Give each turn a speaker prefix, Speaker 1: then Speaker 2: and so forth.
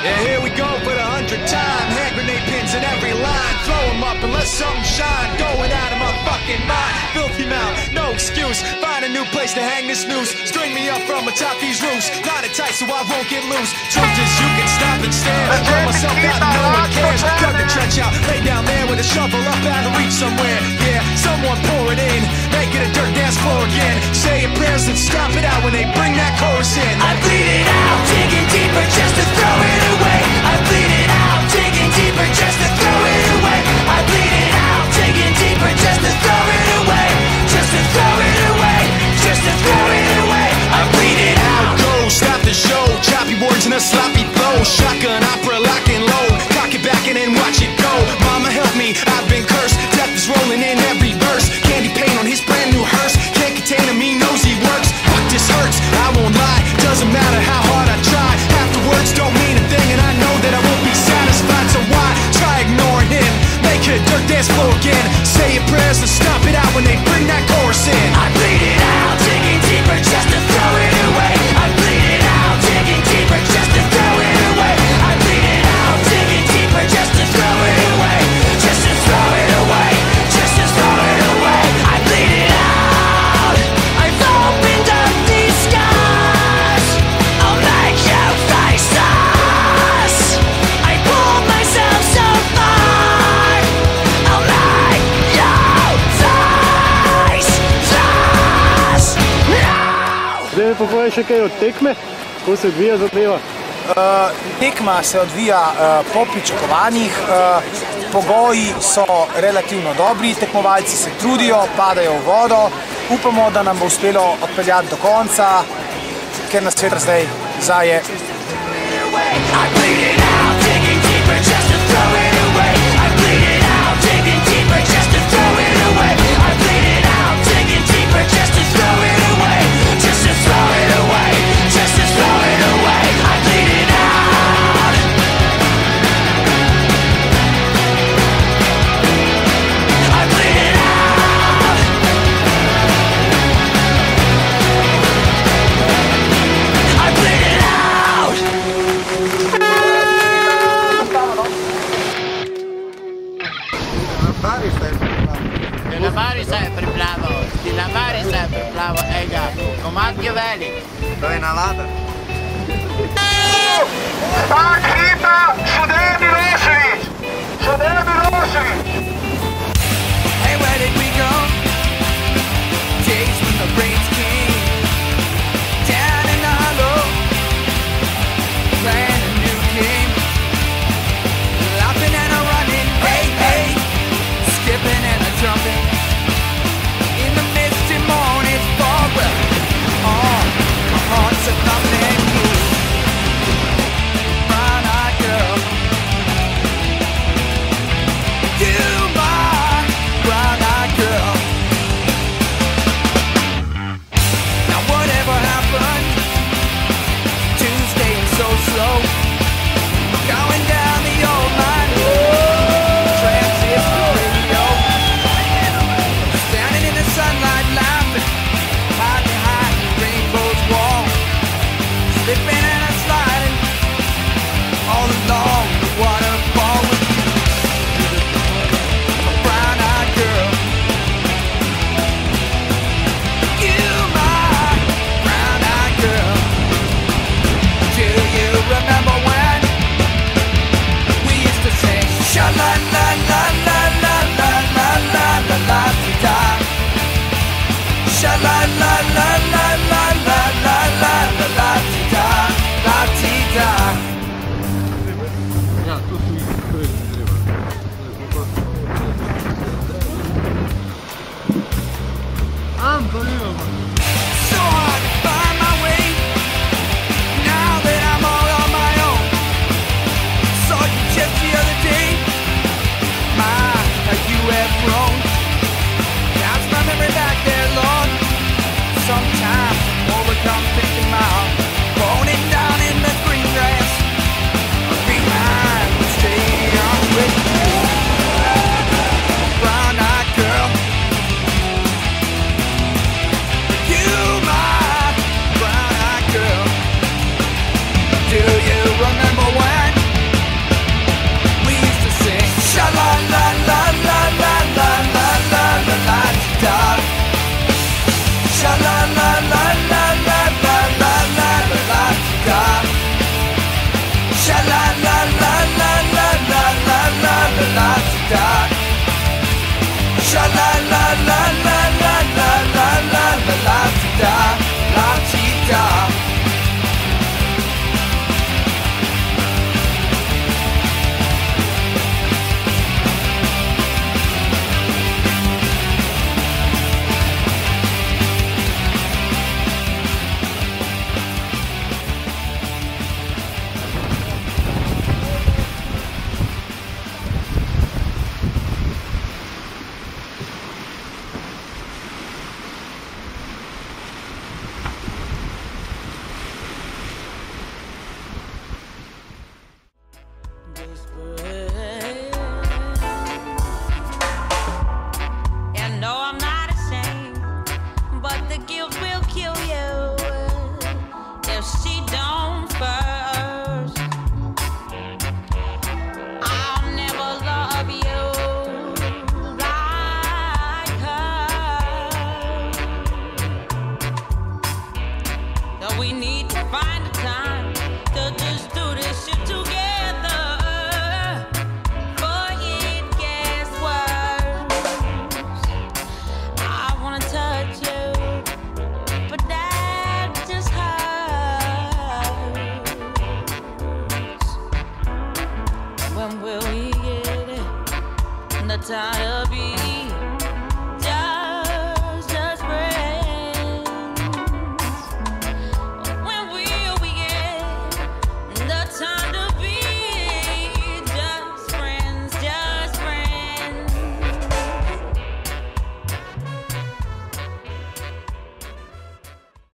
Speaker 1: Yeah, here we go for the 100th time. Hand grenade pins in every line. Throw them up and let something shine. Going out of my fucking mind. Filthy mouth, no excuse. Find a new place to hang this noose. String me up from atop these roofs. Knot it tight so I won't get loose. Truth is you can stop and stare. Throw myself out and no one cares. Dug the trench out, lay down there with a shovel up out of reach somewhere. Yeah, someone pour it in. Make it a dirt dance floor again. Say your prayers and stop it out when they bring that chorus in.
Speaker 2: I bleed it out, digging deeper just to throw it away. I bleed it out, digging deeper just to throw it away. I bleed it out, digging deeper just to throw it away. Just to throw it away, just to throw it away. I bleed it out.
Speaker 1: Go, stop the show. Choppy words and a sloppy flow. Shotgun opera, lock and load. Cock it back and then watch it go. Mama help me, I've been cursed. Death is rolling in every verse. Candy paint on his brand new hearse. Can't contain him, he knows he works. Fuck, this hurts, I won't lie. Doesn't matter how hard I try. Half the words don't mean a thing, and I know that I won't be satisfied. So why try ignoring him? Make it a dirt dance floor again. Say your prayers and stomp it out when they bring that chorus in.
Speaker 2: I bleed it out, digging deeper just to throw it away. I bleed it out, digging deeper just to throw it away. I bleed it out, digging deeper just to throw it away. Just to throw it away, just to throw it away. I bleed it out. I've opened up these skies. I'll make you face us. I pulled myself so far. I'll make you face us. No!
Speaker 3: Zdaj pa povej še kaj od tekme, kako se odvija zadeva?
Speaker 4: Tekma se odvija po pričakovanjih, pogoji so relativno dobri, tekmovalci se trudijo, padajo v vodo, upamo, da nam bo uspelo odpeljati do konca, ker nas veter zdaj zaje.
Speaker 2: I bleed it out, digging deeper just to throw it away. I bleed it out, digging deeper just to throw it away. I bleed it out, digging deeper just to throw it away. Just to throw it away, just to throw it away. I bleed it out. I bleed it out. I bleed it out.
Speaker 5: Na Bari se je priplaval, ti na Bari se je priplaval, ega, komad je velik.
Speaker 6: To je navada.
Speaker 7: Tak hita, Šuder Milošević! Šuder Milošević!
Speaker 2: Hey, where did we go? Days when the rains came down in the hollow, playing a new game, laughing and a running, hey, hey, skipping and a jumping in the misty morning fog. Well, oh, my heart said nothing new. Brown-eyed girl, you my brown-eyed girl.
Speaker 6: need to find a time to just do this shit together. Before it gets worse. I wanna touch you, but that just hurts. When will we get it? The time to be